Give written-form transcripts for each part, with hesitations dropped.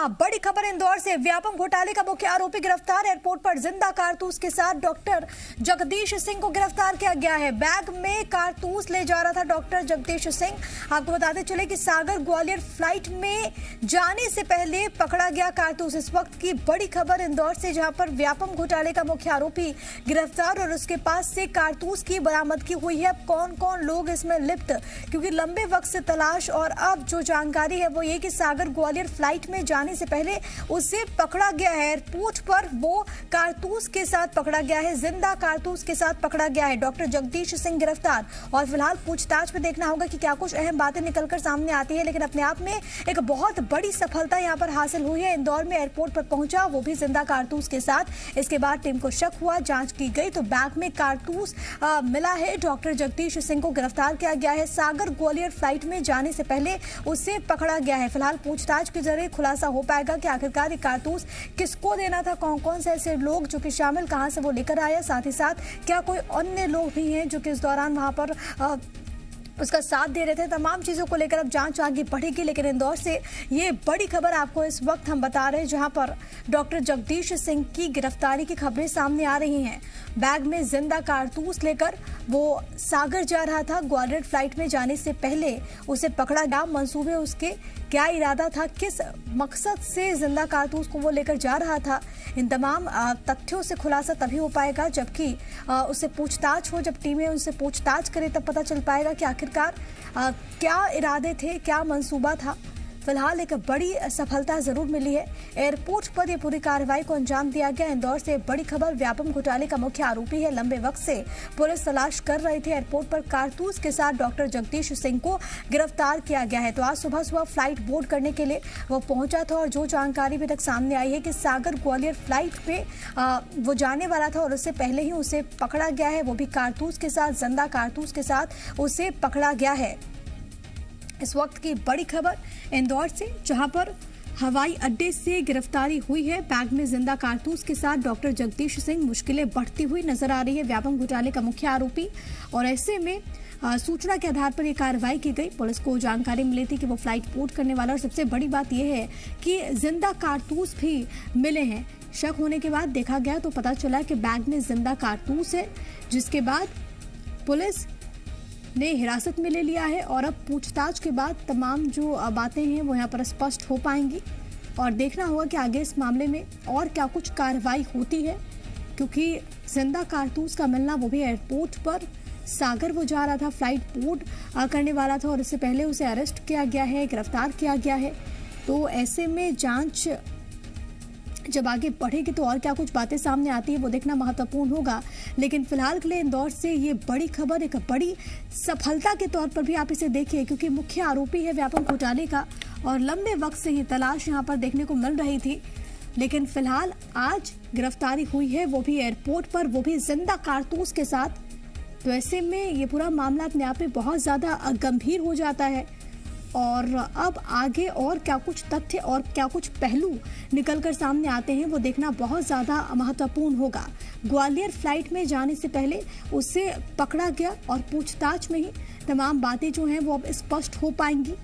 हां, बड़ी खबर इंदौर से। व्यापम घोटाले का मुख्य आरोपी गिरफ्तार। एयरपोर्ट पर जिंदा कारतूस के साथ डॉक्टर जगदीश सिंह को गिरफ्तार किया गया है। बैग में कारतूस ले जा रहा था डॉक्टर जगदीश सिंह। आपको बताते चले कि सागर ग्वालियर फ्लाइट में जाने से पहले पकड़ा गया कारतूस। इस वक्त की बड़ी खबर इंदौर से, जहां पर व्यापम घोटाले का मुख्य आरोपी गिरफ्तार और उसके पास से कारतूस की बरामदगी हुई है। अब कौन कौन लोग इसमें लिप्त, क्योंकि लंबे वक्त से तलाश, और अब जो जानकारी है वो ये कि सागर ग्वालियर फ्लाइट में जाने से पहले उसे पकड़ा गया है। एयरपोर्ट पर वो कारतूस के साथ पकड़ा गया है, जिंदा कारतूस के साथ पकड़ा गया है। डॉक्टर जगदीश सिंह गिरफ्तार और फिलहाल पूछताछ में देखना होगा कि क्या कुछ अहम बातें निकलकर सामने आती है। लेकिन अपने आप में एक बहुत बड़ी सफलता यहां पर हासिल हुई है। इंदौर में एयरपोर्ट पर पहुंचा, वो भी जिंदा कारतूस के साथ। इसके बाद टीम को शक हुआ, जांच की गई तो बैग में कारतूस मिला है। डॉक्टर जगदीश सिंह को गिरफ्तार किया गया है। सागर ग्वालियर फ्लाइट में जाने से पहले उसे पकड़ा गया है। फिलहाल पूछताछ के जरिए खुलासा हो पाएगा कि आखिरकार ये कारतूस किसको देना था, कौन कौन से ऐसे लोग जो कि शामिल, कहां से वो लेकर आया, साथ ही साथ क्या कोई अन्य लोग भी हैं जो कि इस दौरान वहां पर उसका साथ दे रहे थे। तमाम चीजों को लेकर अब जांच आगे बढ़ेगी। लेकिन इंदौर से ये बड़ी खबर आपको इस वक्त हम बता रहे हैं, जहां पर डॉक्टर जगदीश सिंह की गिरफ्तारी की खबरें सामने आ रही हैं। बैग में जिंदा कारतूस लेकर वो सागर जा रहा था। ग्वालियर फ्लाइट में जाने से पहले उसे पकड़ा गया। मंसूबे उसके क्या इरादा था, किस मकसद से जिंदा कारतूस को वो लेकर जा रहा था, इन तमाम तथ्यों से खुलासा तभी हो पाएगा जबकि उससे पूछताछ हो। जब टीमें उनसे पूछताछ करें तब पता चल पाएगा कि आखिरकार क्या इरादे थे, क्या मंसूबा था। फिलहाल एक बड़ी सफलता जरूर मिली है। एयरपोर्ट पर यह पूरी कार्रवाई को अंजाम दिया गया। इंदौर से बड़ी खबर, व्यापम घोटाले का मुख्य आरोपी है। लंबे वक्त से पुलिस तलाश कर रही थी। एयरपोर्ट पर कारतूस के साथ डॉक्टर जगदीश सिंह को गिरफ्तार किया गया है। तो आज सुबह फ्लाइट बोर्ड करने के लिए वो पहुंचा था और जो जानकारी अभी तक सामने आई है कि सागर ग्वालियर फ्लाइट पे वो जाने वाला था और उससे पहले ही उसे पकड़ा गया है, वो भी कारतूस के साथ, जिंदा कारतूस के साथ उसे पकड़ा गया है। इस वक्त की बड़ी खबर इंदौर से, जहां पर हवाई अड्डे से गिरफ्तारी हुई है। बैग में जिंदा कारतूस के साथ डॉक्टर जगदीश सिंह। मुश्किलें बढ़ती हुई नजर आ रही है व्यापम घोटाले का मुख्य आरोपी, और ऐसे में सूचना के आधार पर यह कार्रवाई की गई। पुलिस को जानकारी मिली थी कि वो फ्लाइट बोर्ड करने वाला, और सबसे बड़ी बात यह है कि जिंदा कारतूस भी मिले हैं। शक होने के बाद देखा गया तो पता चला कि बैग में जिंदा कारतूस है, जिसके बाद पुलिस ने हिरासत में ले लिया है। और अब पूछताछ के बाद तमाम जो बातें हैं वो यहाँ पर स्पष्ट हो पाएंगी, और देखना होगा कि आगे इस मामले में और क्या कुछ कार्रवाई होती है, क्योंकि जिंदा कारतूस का मिलना, वो भी एयरपोर्ट पर। सागर वो जा रहा था, फ्लाइट बोर्ड करने वाला था और इससे पहले उसे अरेस्ट किया गया है, गिरफ्तार किया गया है। तो ऐसे में जांच जब आगे बढ़ेगी तो और क्या कुछ बातें सामने आती है वो देखना महत्वपूर्ण होगा। लेकिन फिलहाल के लिए इंदौर से ये बड़ी खबर एक बड़ी सफलता के तौर पर भी आप इसे देखिए, क्योंकि मुख्य आरोपी है व्यापम घोटाले का और लंबे वक्त से ही तलाश यहाँ पर देखने को मिल रही थी। लेकिन फिलहाल आज गिरफ्तारी हुई है, वो भी एयरपोर्ट पर, वो भी जिंदा कारतूस के साथ। तो ऐसे में ये पूरा मामला अपने आप में बहुत ज्यादा गंभीर हो जाता है, और अब आगे और क्या कुछ तथ्य और क्या कुछ पहलू निकलकर सामने आते हैं वो देखना बहुत ज़्यादा महत्वपूर्ण होगा। ग्वालियर फ्लाइट में जाने से पहले उसे पकड़ा गया और पूछताछ में ही तमाम बातें जो हैं वो अब स्पष्ट हो पाएंगी।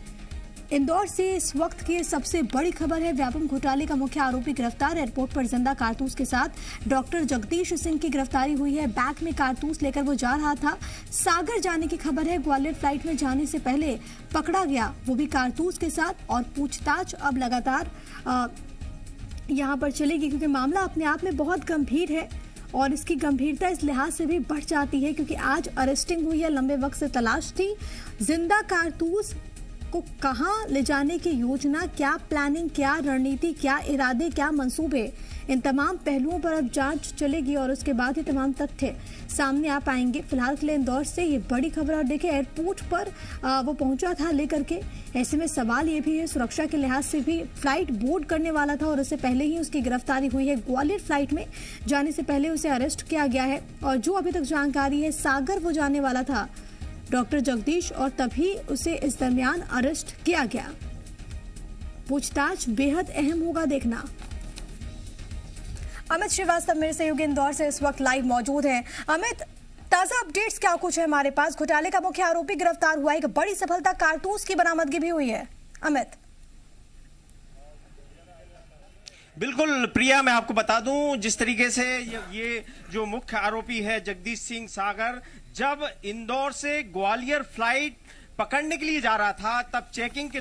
इंदौर से इस वक्त की सबसे बड़ी खबर है, व्यापम घोटाले का मुख्य आरोपी गिरफ्तार। एयरपोर्ट पर जिंदा कारतूस के साथ डॉक्टर जगदीश सिंह की गिरफ्तारी हुई है। बैग में कारतूस लेकर वो जा रहा था। सागर जाने की खबर है, ग्वालियर फ्लाइट में जाने से पहले पकड़ा गया, वो भी कारतूस के साथ। और पूछताछ अब लगातार यहाँ पर चलेगी, क्योंकि मामला अपने आप में बहुत गंभीर है, और इसकी गंभीरता इस लिहाज से भी बढ़ जाती है क्योंकि आज अरेस्टिंग हुई है। लंबे वक्त से तलाश थी। जिंदा कारतूस को कहां ले जाने की योजना, क्या प्लानिंग, क्या रणनीति, क्या इरादे, क्या मंसूबे, इन तमाम पहलुओं पर अब जांच चलेगी और उसके बाद ही तमाम तथ्य सामने आ पाएंगे। फिलहाल के लिए इंदौर से ये बड़ी खबर। और देखिए, एयरपोर्ट पर वो पहुंचा था लेकर के। ऐसे में सवाल ये भी है, सुरक्षा के लिहाज से भी फ्लाइट बोर्ड करने वाला था और उससे पहले ही उसकी गिरफ्तारी हुई है। ग्वालियर फ्लाइट में जाने से पहले उसे अरेस्ट किया गया है, और जो अभी तक जानकारी है, सागर वो जाने वाला था डॉक्टर जगदीश, और तभी उसे इस दरमियान अरेस्ट किया गया। पूछताछ बेहद अहम होगा देखना। अमित श्रीवास्तव मेरे सहयोगी इंदौर से इस वक्त लाइव मौजूद हैं। अमित, ताजा अपडेट्स क्या कुछ है हमारे पास? घोटाले का मुख्य आरोपी गिरफ्तार हुआ है, एक बड़ी सफलता, कारतूस की बरामदगी भी हुई है। अमित। बिल्कुल प्रिया, मैं आपको बता दूं जिस तरीके से ये जो मुख्य आरोपी है जगदीश सिंह सागर, जब इंदौर से ग्वालियर फ्लाइट पकड़ने के लिए जा रहा था, तब चेकिंग के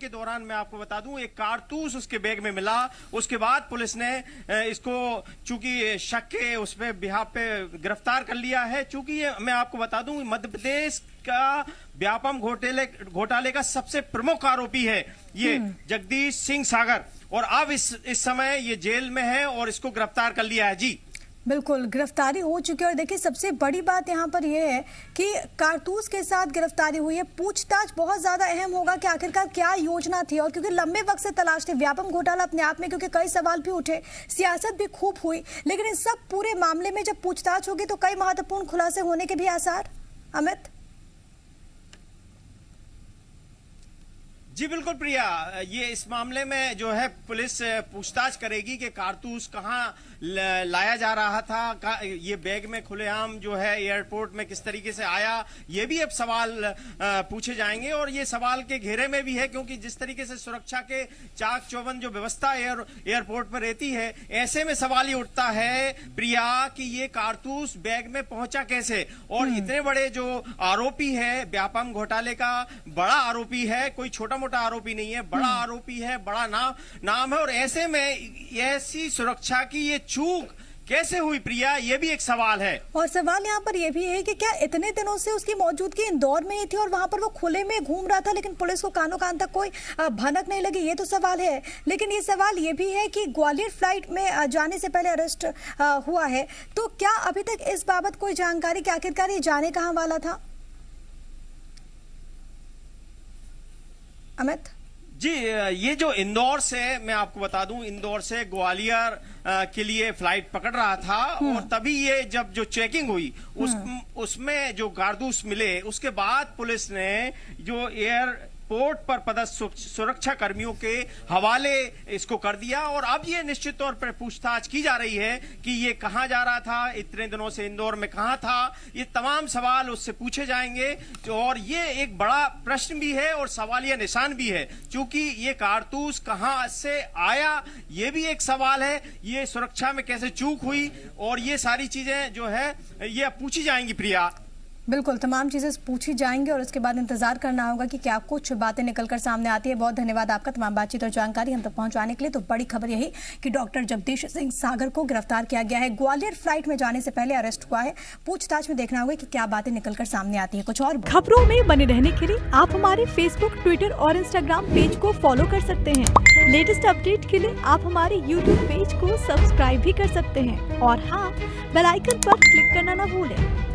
दौरान मैं आपको बता दूं एक कारतूस उसके बैग में मिला। उसके बाद पुलिस ने इसको चूंकि शक के उस पे बिहाफ पे गिरफ्तार कर लिया है। चूंकि मैं आपको बता दूं मध्य प्रदेश का व्यापम घोटाले का सबसे प्रमुख आरोपी है ये जगदीश सिंह सागर, और अब इस समय ये जेल में है और इसको गिरफ्तार कर लिया है। जी बिल्कुल, गिरफ्तारी हो चुकी है। और देखिए सबसे बड़ी बात यहाँ पर यह है कि कारतूस के साथ गिरफ्तारी हुई है। पूछताछ बहुत ज्यादा अहम होगा कि आखिरकार क्या योजना थी, और क्योंकि लंबे वक्त से तलाश थे व्यापम घोटाला अपने आप में, क्योंकि कई सवाल भी उठे, सियासत भी खूब हुई, लेकिन इस सब पूरे मामले में जब पूछताछ होगी तो कई महत्वपूर्ण खुलासे होने के भी आसार। अमित जी बिल्कुल प्रिया, ये इस मामले में जो है पुलिस पूछताछ करेगी कि कारतूस कहाँ लाया जा रहा था, ये बैग में खुलेआम जो है एयरपोर्ट में किस तरीके से आया, ये भी अब सवाल पूछे जाएंगे। और ये सवाल के घेरे में भी है, क्योंकि जिस तरीके से सुरक्षा के चाक चौबंद जो व्यवस्था एयरपोर्ट पर रहती है, ऐसे में सवाल ये उठता है प्रिया कि ये कारतूस बैग में पहुंचा कैसे। और इतने बड़े जो आरोपी है, व्यापम घोटाले का बड़ा आरोपी है, कोई छोटा मोटा आरोपी नहीं है, बड़ा आरोपी है, बड़ा नाम है, और ऐसे में ऐसी सुरक्षा की ये चूक कैसे हुई प्रिया, ये भी एक सवाल है। और सवाल यहाँ पर यह भी है कि क्या इतने दिनों से उसकी मौजूदगी इंदौर में ही थी और वहां पर वो खुले में घूम रहा था, लेकिन पुलिस को कानों कान तक कोई भनक नहीं लगी, ये तो सवाल है। लेकिन ये सवाल ये भी है कि ग्वालियर फ्लाइट में जाने से पहले अरेस्ट हुआ है, तो क्या अभी तक इस बाबत कोई जानकारी कि आखिरकार ये जाने कहाँ वाला था? अमित जी, ये जो इंदौर से, मैं आपको बता दूं, इंदौर से ग्वालियर के लिए फ्लाइट पकड़ रहा था, और तभी ये जब जो चेकिंग हुई उसमें जो कारतूस मिले, उसके बाद पुलिस ने जो एयरपोर्ट पर पदस्थ सुरक्षा कर्मियों के हवाले इसको कर दिया। और अब ये निश्चित तौर पर पूछताछ की जा रही है कि ये कहाँ जा रहा था, इतने दिनों से इंदौर में कहाँ था, ये तमाम सवाल उससे पूछे जाएंगे। और ये एक बड़ा प्रश्न भी है और सवालिया निशान भी है, क्योंकि ये कारतूस कहाँ से आया, ये भी एक सवाल है। ये सुरक्षा में कैसे चूक हुई, और ये सारी चीजें जो है ये पूछी जाएंगी प्रिया। बिल्कुल, तमाम चीजें पूछी जाएंगी और उसके बाद इंतजार करना होगा कि क्या कुछ बातें निकलकर सामने आती है। बहुत धन्यवाद आपका तमाम बातचीत और जानकारी हम तक पहुंचाने के लिए। तो बड़ी खबर यही कि डॉक्टर जगदीश सिंह सागर को गिरफ्तार किया गया है, ग्वालियर फ्लाइट में जाने से पहले अरेस्ट हुआ है। पूछताछ में देखना होगा कि क्या बातें निकलकर सामने आती है। कुछ और खबरों में बने रहने के लिए आप हमारे फेसबुक, ट्विटर और इंस्टाग्राम पेज को फॉलो कर सकते हैं। लेटेस्ट अपडेट के लिए आप हमारे यूट्यूब पेज को सब्सक्राइब भी कर सकते हैं, और हाँ, बेल आइकन पर क्लिक करना न भूलें।